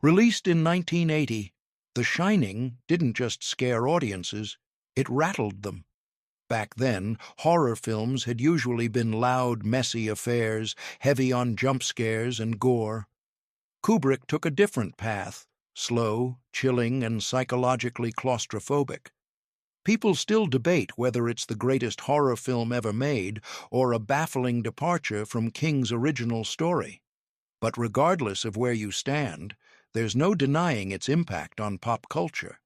Released in 1980, The Shining didn't just scare audiences, it rattled them. Back then, horror films had usually been loud, messy affairs, heavy on jump scares and gore. Kubrick took a different path, slow, chilling, and psychologically claustrophobic. People still debate whether it's the greatest horror film ever made or a baffling departure from King's original story. But regardless of where you stand, there's no denying its impact on pop culture.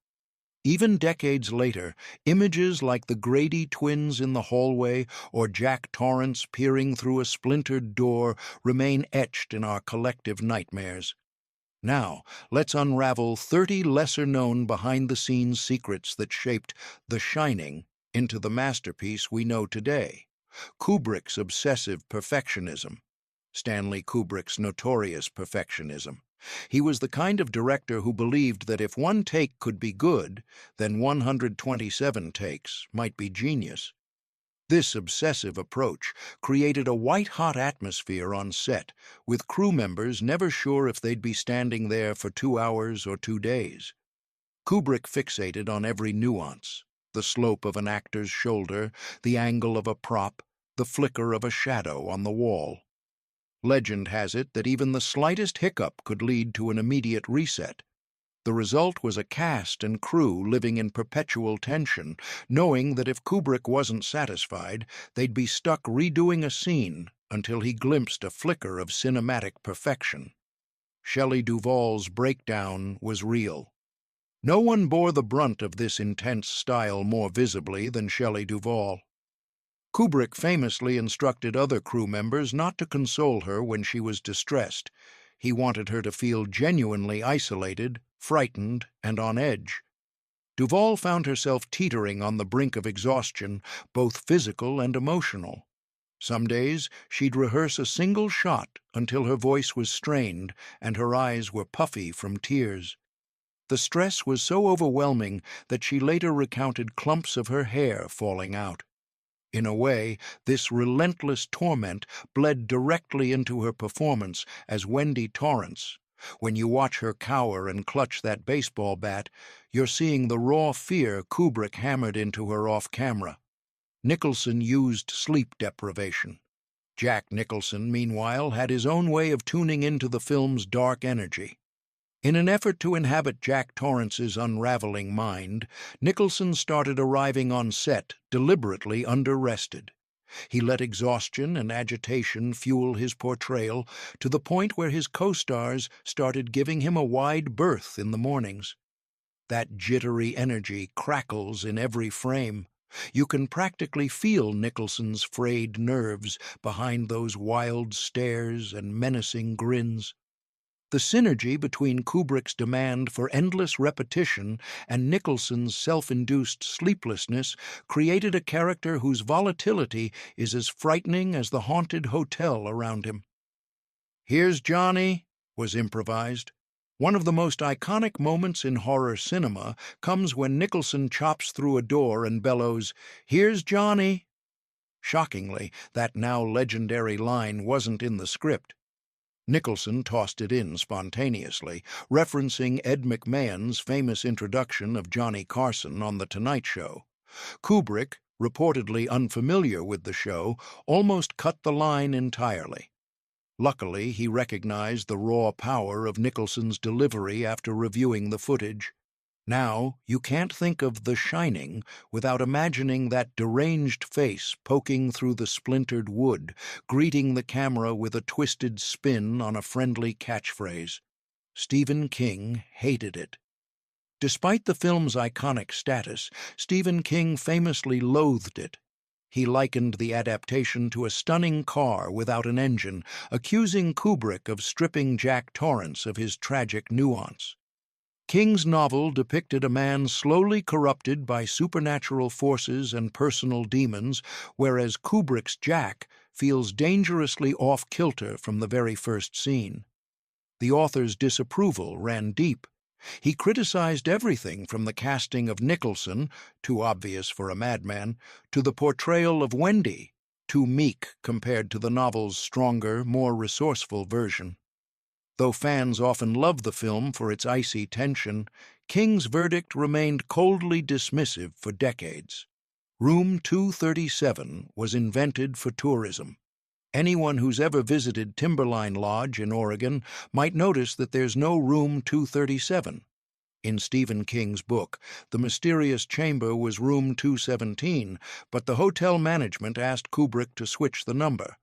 Even decades later, images like the Grady twins in the hallway or Jack Torrance peering through a splintered door remain etched in our collective nightmares. Now, let's unravel 30 lesser-known behind-the-scenes secrets that shaped The Shining into the masterpiece we know today. Kubrick's obsessive perfectionism. Stanley Kubrick's notorious perfectionism. He was the kind of director who believed that if one take could be good, then 127 takes might be genius. This obsessive approach created a white-hot atmosphere on set, with crew members never sure if they'd be standing there for 2 hours or 2 days. Kubrick fixated on every nuance: the slope of an actor's shoulder, the angle of a prop, the flicker of a shadow on the wall. Legend has it that even the slightest hiccup could lead to an immediate reset. The result was a cast and crew living in perpetual tension, knowing that if Kubrick wasn't satisfied, they'd be stuck redoing a scene until he glimpsed a flicker of cinematic perfection. Shelley Duvall's breakdown was real. No one bore the brunt of this intense style more visibly than Shelley Duvall. Kubrick famously instructed other crew members not to console her when she was distressed. He wanted her to feel genuinely isolated, frightened, and on edge. Duvall found herself teetering on the brink of exhaustion, both physical and emotional. Some days she'd rehearse a single shot until her voice was strained and her eyes were puffy from tears. The stress was so overwhelming that she later recounted clumps of her hair falling out. In a way, this relentless torment bled directly into her performance as Wendy Torrance. When you watch her cower and clutch that baseball bat, you're seeing the raw fear Kubrick hammered into her off-camera. Nicholson used sleep deprivation. Jack Nicholson, meanwhile, had his own way of tuning into the film's dark energy. In an effort to inhabit Jack Torrance's unraveling mind, Nicholson started arriving on set deliberately under-rested. He let exhaustion and agitation fuel his portrayal to the point where his co-stars started giving him a wide berth in the mornings. That jittery energy crackles in every frame. You can practically feel Nicholson's frayed nerves behind those wild stares and menacing grins. The synergy between Kubrick's demand for endless repetition and Nicholson's self-induced sleeplessness created a character whose volatility is as frightening as the haunted hotel around him. "Here's Johnny," was improvised. One of the most iconic moments in horror cinema comes when Nicholson chops through a door and bellows, "Here's Johnny." Shockingly, that now legendary line wasn't in the script. Nicholson tossed it in spontaneously, referencing Ed McMahon's famous introduction of Johnny Carson on The Tonight Show. Kubrick, reportedly unfamiliar with the show, almost cut the line entirely. Luckily, he recognized the raw power of Nicholson's delivery after reviewing the footage. Now, you can't think of The Shining without imagining that deranged face poking through the splintered wood, greeting the camera with a twisted spin on a friendly catchphrase. Stephen King hated it. Despite the film's iconic status, Stephen King famously loathed it. He likened the adaptation to a stunning car without an engine, accusing Kubrick of stripping Jack Torrance of his tragic nuance. King's novel depicted a man slowly corrupted by supernatural forces and personal demons, whereas Kubrick's Jack feels dangerously off-kilter from the very first scene. The author's disapproval ran deep. He criticized everything from the casting of Nicholson, too obvious for a madman, to the portrayal of Wendy, too meek compared to the novel's stronger, more resourceful version. Though fans often love the film for its icy tension, King's verdict remained coldly dismissive for decades. Room 237 was invented for tourism. Anyone who's ever visited Timberline Lodge in Oregon might notice that there's no Room 237. In Stephen King's book, the mysterious chamber was Room 217, but the hotel management asked Kubrick to switch the number.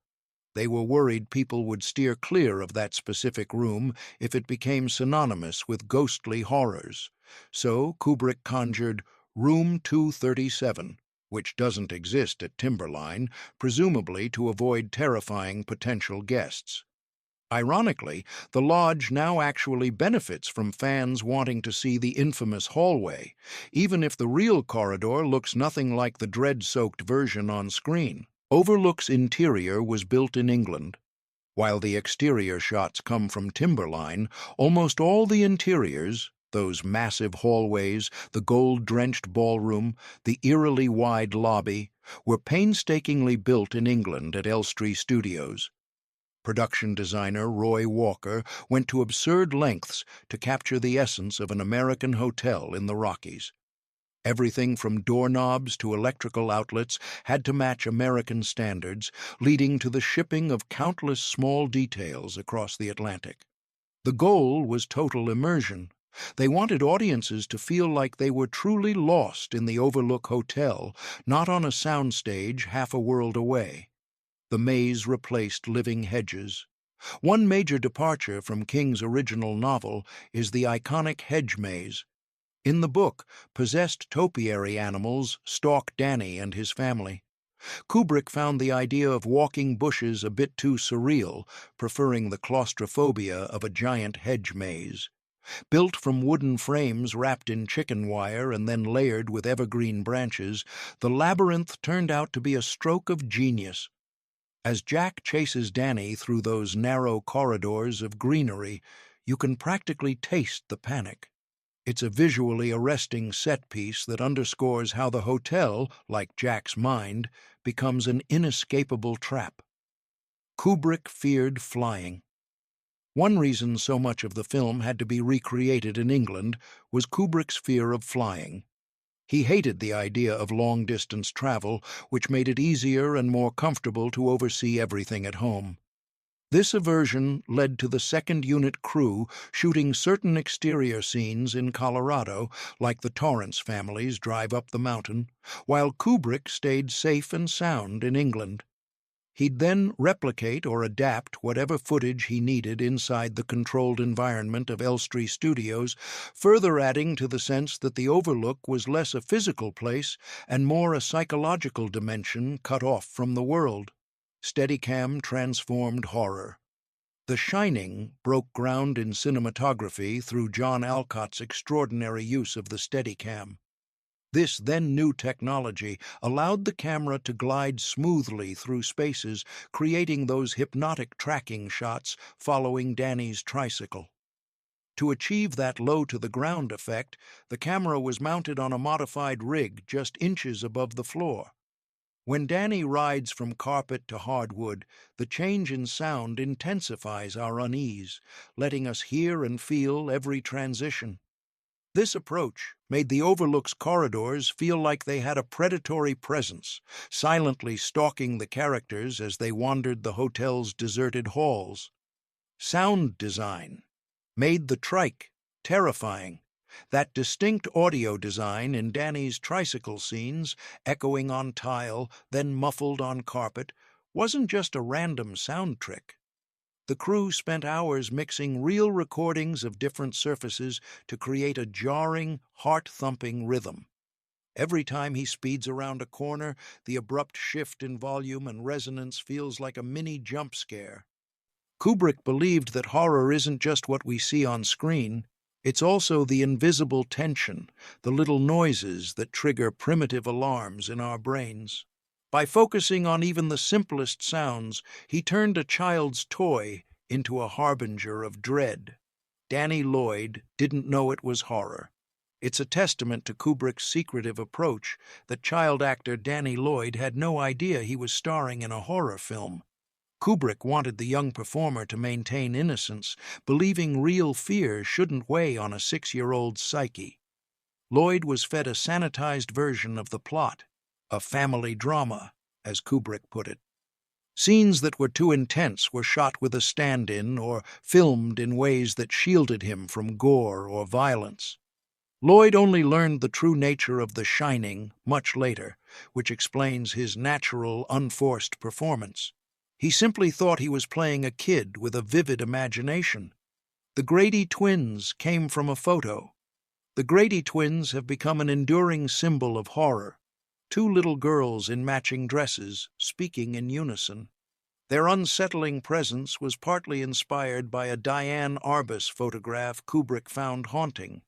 They were worried people would steer clear of that specific room if it became synonymous with ghostly horrors. So Kubrick conjured Room 237, which doesn't exist at Timberline, presumably to avoid terrifying potential guests. Ironically, the lodge now actually benefits from fans wanting to see the infamous hallway, even if the real corridor looks nothing like the dread-soaked version on screen. Overlook's interior was built in England. While the exterior shots come from Timberline, almost all the interiors, those massive hallways, the gold-drenched ballroom, the eerily wide lobby, were painstakingly built in England at Elstree Studios. Production designer Roy Walker went to absurd lengths to capture the essence of an American hotel in the Rockies. Everything from doorknobs to electrical outlets had to match American standards, leading to the shipping of countless small details across the Atlantic. The goal was total immersion. They wanted audiences to feel like they were truly lost in the Overlook Hotel, not on a soundstage half a world away. The maze replaced living hedges. One major departure from King's original novel is the iconic hedge maze. In the book, possessed topiary animals stalk Danny and his family. Kubrick found the idea of walking bushes a bit too surreal, preferring the claustrophobia of a giant hedge maze. Built from wooden frames wrapped in chicken wire and then layered with evergreen branches, the labyrinth turned out to be a stroke of genius. As Jack chases Danny through those narrow corridors of greenery, you can practically taste the panic. It's a visually arresting set piece that underscores how the hotel, like Jack's mind, becomes an inescapable trap. Kubrick feared flying. One reason so much of the film had to be recreated in England was Kubrick's fear of flying. He hated the idea of long-distance travel, which made it easier and more comfortable to oversee everything at home. This aversion led to the second unit crew shooting certain exterior scenes in Colorado, like the Torrance family's drive up the mountain, while Kubrick stayed safe and sound in England. He'd then replicate or adapt whatever footage he needed inside the controlled environment of Elstree Studios, further adding to the sense that the Overlook was less a physical place and more a psychological dimension cut off from the world. Steadicam transformed horror. The Shining broke ground in cinematography through John Alcott's extraordinary use of the Steadicam. This then-new technology allowed the camera to glide smoothly through spaces, creating those hypnotic tracking shots following Danny's tricycle. To achieve that low-to-the-ground effect, the camera was mounted on a modified rig just inches above the floor. When Danny rides from carpet to hardwood, the change in sound intensifies our unease, letting us hear and feel every transition. This approach made the Overlook's corridors feel like they had a predatory presence, silently stalking the characters as they wandered the hotel's deserted halls. Sound design made the trike terrifying. That distinct audio design in Danny's tricycle scenes, echoing on tile, then muffled on carpet, wasn't just a random sound trick. The crew spent hours mixing real recordings of different surfaces to create a jarring, heart-thumping rhythm. Every time he speeds around a corner, the abrupt shift in volume and resonance feels like a mini jump scare. Kubrick believed that horror isn't just what we see on screen, it's also the invisible tension, the little noises that trigger primitive alarms in our brains. By focusing on even the simplest sounds, he turned a child's toy into a harbinger of dread. Danny Lloyd didn't know it was horror. It's a testament to Kubrick's secretive approach that child actor Danny Lloyd had no idea he was starring in a horror film. Kubrick wanted the young performer to maintain innocence, believing real fear shouldn't weigh on a 6-year-old's psyche. Lloyd was fed a sanitized version of the plot, a family drama, as Kubrick put it. Scenes that were too intense were shot with a stand-in or filmed in ways that shielded him from gore or violence. Lloyd only learned the true nature of The Shining much later, which explains his natural, unforced performance. He simply thought he was playing a kid with a vivid imagination. The Grady twins came from a photo. The Grady twins have become an enduring symbol of horror. Two little girls in matching dresses, speaking in unison. Their unsettling presence was partly inspired by a Diane Arbus photograph Kubrick found haunting.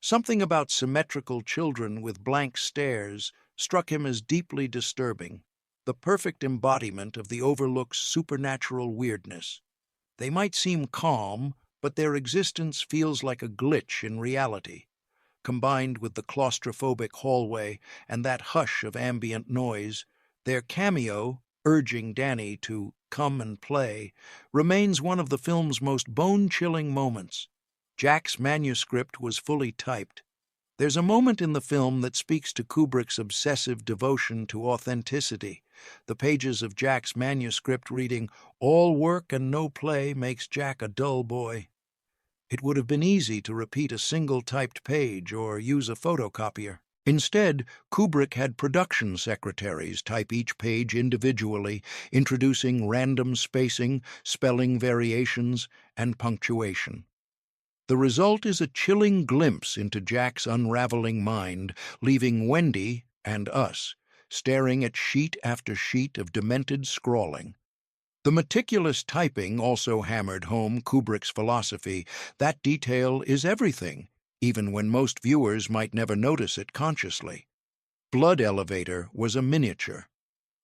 Something about symmetrical children with blank stares struck him as deeply disturbing, the perfect embodiment of the overlook's supernatural weirdness. They might seem calm, but their existence feels like a glitch in reality. Combined with the claustrophobic hallway and that hush of ambient noise, their cameo, urging Danny to come and play, remains one of the film's most bone-chilling moments. Jack's manuscript was fully typed. There's a moment in the film that speaks to Kubrick's obsessive devotion to authenticity. The pages of Jack's manuscript reading, "All work and no play makes Jack a dull boy." It would have been easy to repeat a single typed page or use a photocopier. Instead, Kubrick had production secretaries type each page individually, introducing random spacing, spelling variations, and punctuation. The result is a chilling glimpse into Jack's unraveling mind, leaving Wendy and us staring at sheet after sheet of demented scrawling. The meticulous typing also hammered home Kubrick's philosophy that detail is everything, even when most viewers might never notice it consciously. Blood Elevator was a miniature.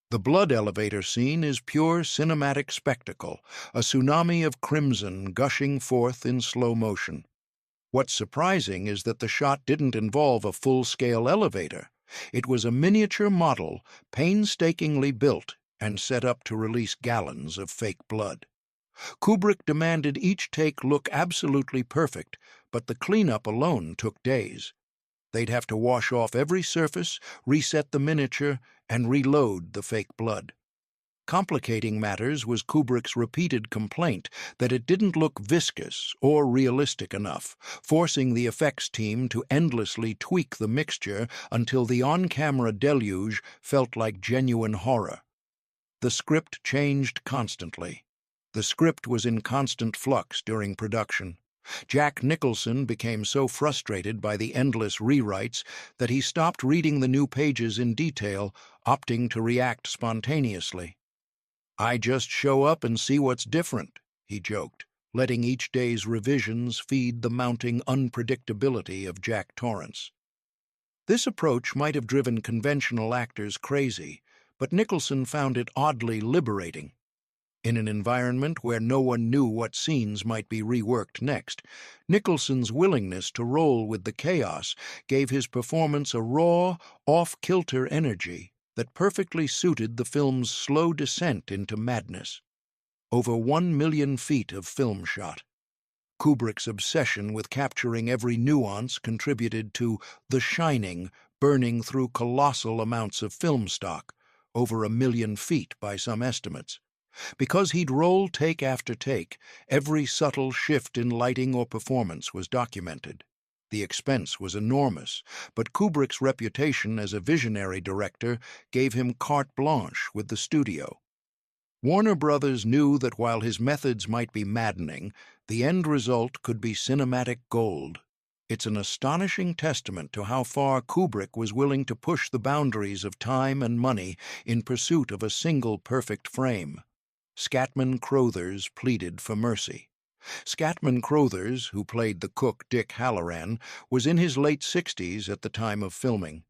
The blood elevator scene is pure cinematic spectacle, a tsunami of crimson gushing forth in slow motion. What's surprising is that the shot didn't involve a full-scale elevator. It was a miniature model, painstakingly built and set up to release gallons of fake blood. Kubrick demanded each take look absolutely perfect, but the cleanup alone took days. They'd have to wash off every surface, reset the miniature, and reload the fake blood. Complicating matters was Kubrick's repeated complaint that it didn't look viscous or realistic enough, forcing the effects team to endlessly tweak the mixture until the on-camera deluge felt like genuine horror. The script changed constantly. The script was in constant flux during production. Jack Nicholson became so frustrated by the endless rewrites that he stopped reading the new pages in detail, opting to react spontaneously. "I just show up and see what's different," he joked, letting each day's revisions feed the mounting unpredictability of Jack Torrance. This approach might have driven conventional actors crazy, but Nicholson found it oddly liberating. In an environment where no one knew what scenes might be reworked next, Nicholson's willingness to roll with the chaos gave his performance a raw, off-kilter energy that perfectly suited the film's slow descent into madness. Over 1 million feet of film shot. Kubrick's obsession with capturing every nuance contributed to The Shining burning through colossal amounts of film stock, over 1 million feet by some estimates. Because he'd roll take after take, every subtle shift in lighting or performance was documented. The expense was enormous, but Kubrick's reputation as a visionary director gave him carte blanche with the studio. Warner Brothers knew that while his methods might be maddening, the end result could be cinematic gold. It's an astonishing testament to how far Kubrick was willing to push the boundaries of time and money in pursuit of a single perfect frame. Scatman Crothers pleaded for mercy. Scatman Crothers, who played the cook Dick Halloran, was in his late 60s at the time of filming.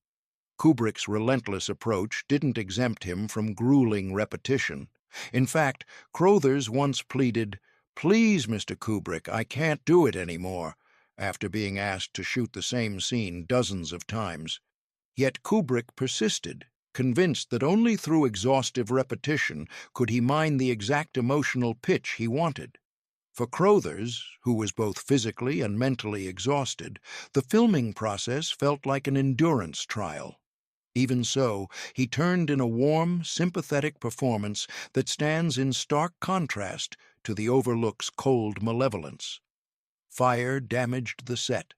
Kubrick's relentless approach didn't exempt him from grueling repetition. In fact, Crothers once pleaded, "Please, Mr. Kubrick, I can't do it anymore," after being asked to shoot the same scene dozens of times. Yet Kubrick persisted, convinced that only through exhaustive repetition could he mine the exact emotional pitch he wanted. For Crothers, who was both physically and mentally exhausted, the filming process felt like an endurance trial. Even so, he turned in a warm, sympathetic performance that stands in stark contrast to the Overlook's cold malevolence. Fire damaged the set.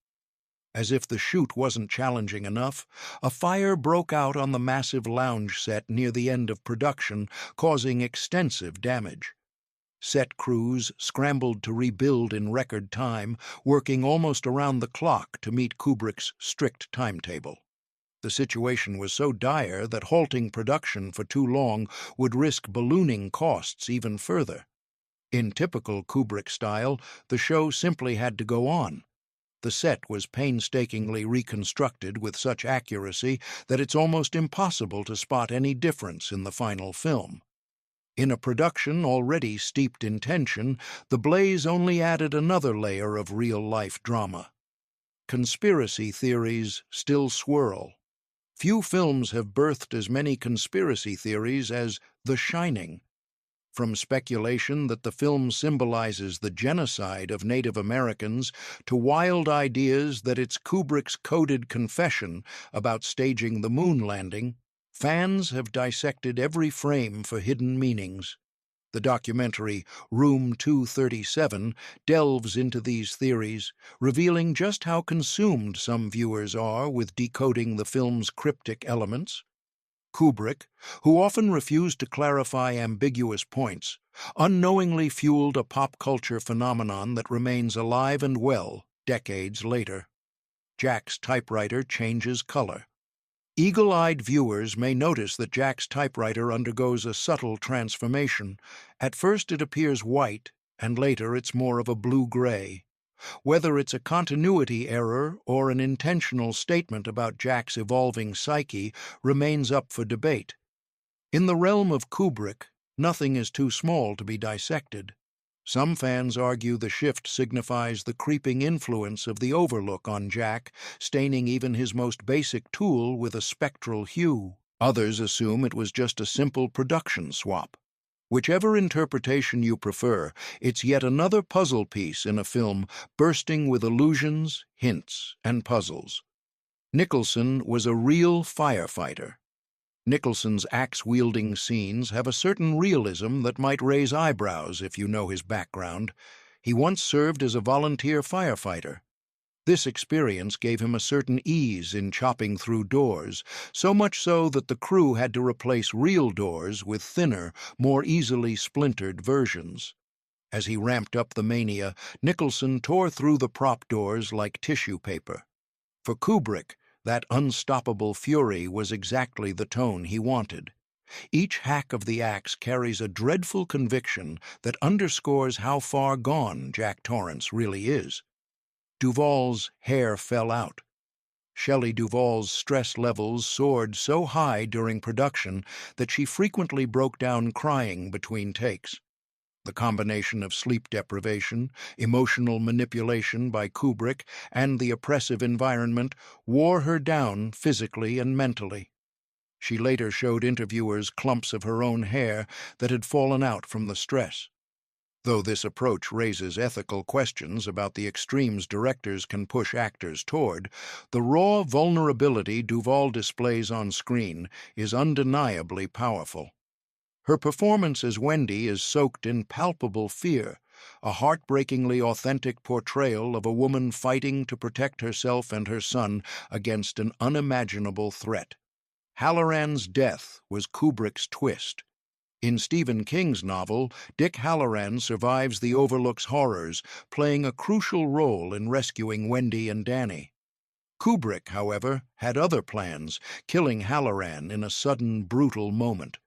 As if the shoot wasn't challenging enough, a fire broke out on the massive lounge set near the end of production, causing extensive damage. Set crews scrambled to rebuild in record time, working almost around the clock to meet Kubrick's strict timetable. The situation was so dire that halting production for too long would risk ballooning costs even further. In typical Kubrick style, the show simply had to go on. The set was painstakingly reconstructed with such accuracy that it's almost impossible to spot any difference in the final film. In a production already steeped in tension, the blaze only added another layer of real-life drama. Conspiracy theories still swirl. Few films have birthed as many conspiracy theories as The Shining. From speculation that the film symbolizes the genocide of Native Americans to wild ideas that it's Kubrick's coded confession about staging the moon landing, fans have dissected every frame for hidden meanings. The documentary Room 237 delves into these theories, revealing just how consumed some viewers are with decoding the film's cryptic elements. Kubrick, who often refused to clarify ambiguous points, unknowingly fueled a pop culture phenomenon that remains alive and well decades later. Jack's typewriter changes color. Eagle-eyed viewers may notice that Jack's typewriter undergoes a subtle transformation. At first it appears white, and later it's more of a blue-gray. Whether it's a continuity error or an intentional statement about Jack's evolving psyche remains up for debate. In the realm of Kubrick, nothing is too small to be dissected. Some fans argue the shift signifies the creeping influence of the Overlook on Jack, staining even his most basic tool with a spectral hue. Others assume it was just a simple production swap. Whichever interpretation you prefer, it's yet another puzzle piece in a film bursting with illusions, hints, and puzzles. Nicholson was a real firefighter. Nicholson's axe-wielding scenes have a certain realism that might raise eyebrows if you know his background. He once served as a volunteer firefighter. This experience gave him a certain ease in chopping through doors, so much so that the crew had to replace real doors with thinner, more easily splintered versions. As he ramped up the mania, Nicholson tore through the prop doors like tissue paper. For Kubrick, that unstoppable fury was exactly the tone he wanted. Each hack of the axe carries a dreadful conviction that underscores how far gone Jack Torrance really is. Duvall's hair fell out. Shelley Duvall's stress levels soared so high during production that she frequently broke down crying between takes. The combination of sleep deprivation, emotional manipulation by Kubrick, and the oppressive environment wore her down physically and mentally. She later showed interviewers clumps of her own hair that had fallen out from the stress. Though this approach raises ethical questions about the extremes directors can push actors toward, the raw vulnerability Duvall displays on screen is undeniably powerful. Her performance as Wendy is soaked in palpable fear, a heartbreakingly authentic portrayal of a woman fighting to protect herself and her son against an unimaginable threat. Halloran's death was Kubrick's twist. In Stephen King's novel, Dick Halloran survives the Overlook's horrors, playing a crucial role in rescuing Wendy and Danny. Kubrick, however, had other plans, killing Halloran in a sudden, brutal moment.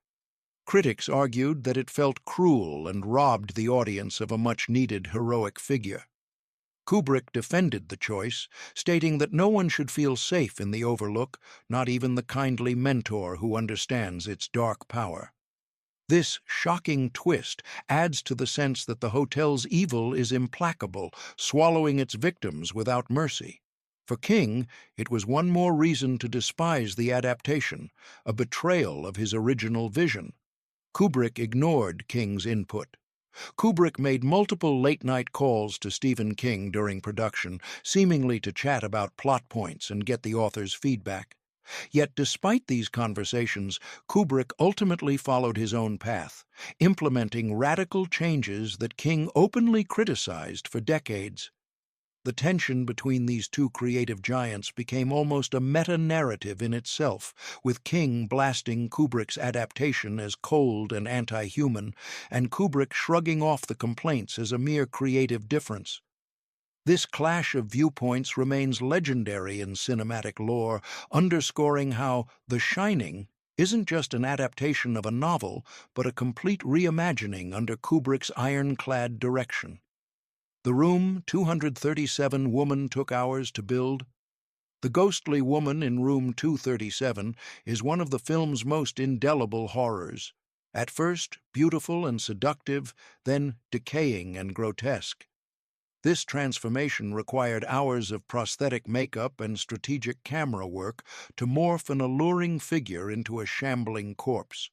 Critics argued that it felt cruel and robbed the audience of a much-needed heroic figure. Kubrick defended the choice, stating that no one should feel safe in the Overlook, not even the kindly mentor who understands its dark power. This shocking twist adds to the sense that the hotel's evil is implacable, swallowing its victims without mercy. For King, it was one more reason to despise the adaptation, a betrayal of his original vision. Kubrick ignored King's input. Kubrick made multiple late-night calls to Stephen King during production, seemingly to chat about plot points and get the author's feedback. Yet despite these conversations, Kubrick ultimately followed his own path, implementing radical changes that King openly criticized for decades. The tension between these two creative giants became almost a meta-narrative in itself, with King blasting Kubrick's adaptation as cold and anti-human, and Kubrick shrugging off the complaints as a mere creative difference. This clash of viewpoints remains legendary in cinematic lore, underscoring how The Shining isn't just an adaptation of a novel, but a complete reimagining under Kubrick's ironclad direction. The room 237 woman took hours to build. The ghostly woman in room 237 is one of the film's most indelible horrors. At first, beautiful and seductive, then decaying and grotesque. This transformation required hours of prosthetic makeup and strategic camera work to morph an alluring figure into a shambling corpse.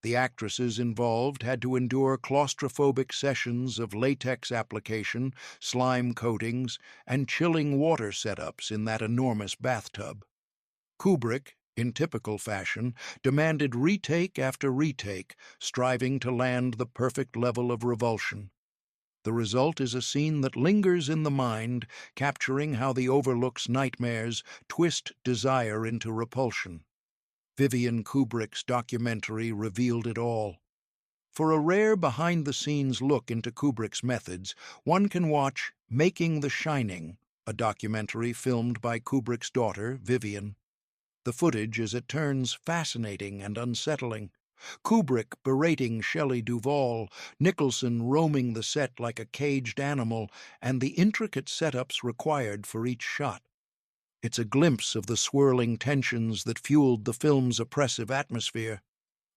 The actresses involved had to endure claustrophobic sessions of latex application, slime coatings, and chilling water setups in that enormous bathtub. Kubrick, in typical fashion, demanded retake after retake, striving to land the perfect level of revulsion. The result is a scene that lingers in the mind, capturing how the Overlook's nightmares twist desire into repulsion. Vivian Kubrick's documentary revealed it all. For a rare behind-the-scenes look into Kubrick's methods, one can watch Making the Shining, a documentary filmed by Kubrick's daughter, Vivian. The footage is at turns fascinating and unsettling. Kubrick berating Shelley Duvall, Nicholson roaming the set like a caged animal, and the intricate setups required for each shot. It's a glimpse of the swirling tensions that fueled the film's oppressive atmosphere.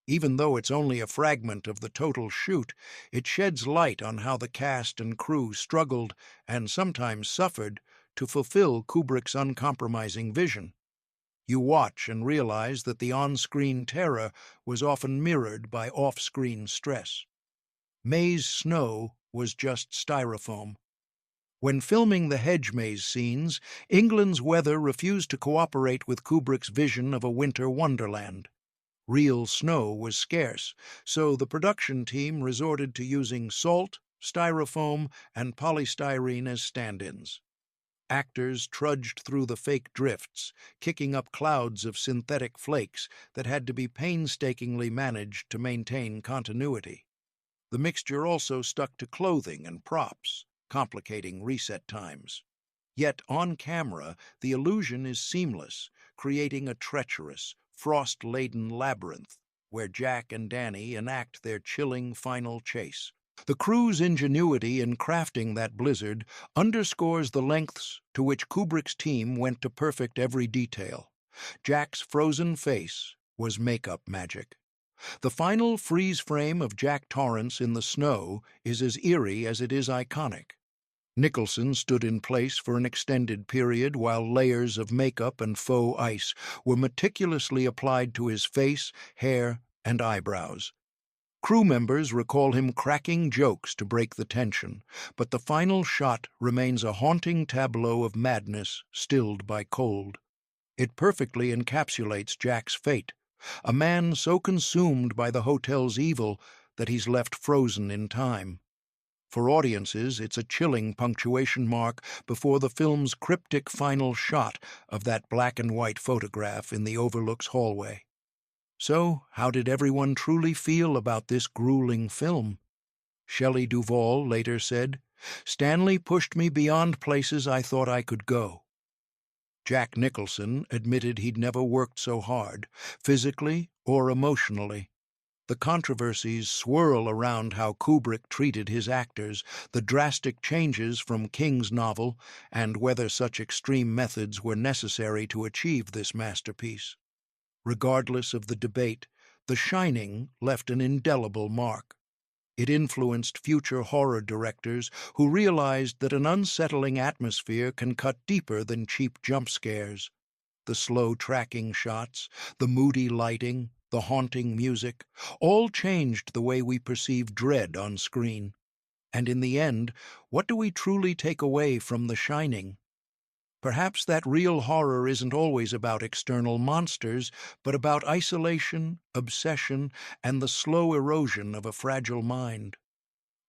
Even though it's only a fragment of the total shoot, it sheds light on how the cast and crew struggled, and sometimes suffered, to fulfill Kubrick's uncompromising vision. You watch and realize that the on-screen terror was often mirrored by off-screen stress. May's snow was just styrofoam. When filming the hedge maze scenes, England's weather refused to cooperate with Kubrick's vision of a winter wonderland. Real snow was scarce, so the production team resorted to using salt, styrofoam, and polystyrene as stand-ins. Actors trudged through the fake drifts, kicking up clouds of synthetic flakes that had to be painstakingly managed to maintain continuity. The mixture also stuck to clothing and props, complicating reset times. Yet on camera, the illusion is seamless, creating a treacherous, frost-laden labyrinth where Jack and Danny enact their chilling final chase. The crew's ingenuity in crafting that blizzard underscores the lengths to which Kubrick's team went to perfect every detail. Jack's frozen face was makeup magic. The final freeze frame of Jack Torrance in the snow is as eerie as it is iconic. Nicholson stood in place for an extended period while layers of makeup and faux ice were meticulously applied to his face, hair, and eyebrows. Crew members recall him cracking jokes to break the tension, but the final shot remains a haunting tableau of madness stilled by cold. It perfectly encapsulates Jack's fate, a man so consumed by the hotel's evil that he's left frozen in time. For audiences, it's a chilling punctuation mark before the film's cryptic final shot of that black-and-white photograph in the Overlook's hallway. So, how did everyone truly feel about this grueling film? Shelley Duvall later said, "Stanley pushed me beyond places I thought I could go." Jack Nicholson admitted he'd never worked so hard, physically or emotionally. The controversies swirl around how Kubrick treated his actors, the drastic changes from King's novel, and whether such extreme methods were necessary to achieve this masterpiece. Regardless of the debate, The Shining left an indelible mark. It influenced future horror directors who realized that an unsettling atmosphere can cut deeper than cheap jump scares. The slow tracking shots, the moody lighting, the haunting music, all changed the way we perceive dread on screen. And in the end, what do we truly take away from The Shining? Perhaps that real horror isn't always about external monsters, but about isolation, obsession, and the slow erosion of a fragile mind.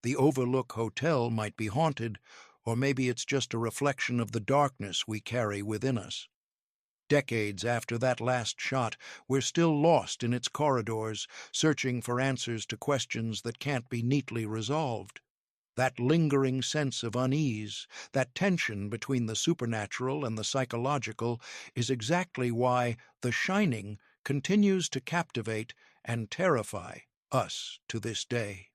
The Overlook Hotel might be haunted, or maybe it's just a reflection of the darkness we carry within us. Decades after that last shot, we're still lost in its corridors, searching for answers to questions that can't be neatly resolved. That lingering sense of unease, that tension between the supernatural and the psychological, is exactly why The Shining continues to captivate and terrify us to this day.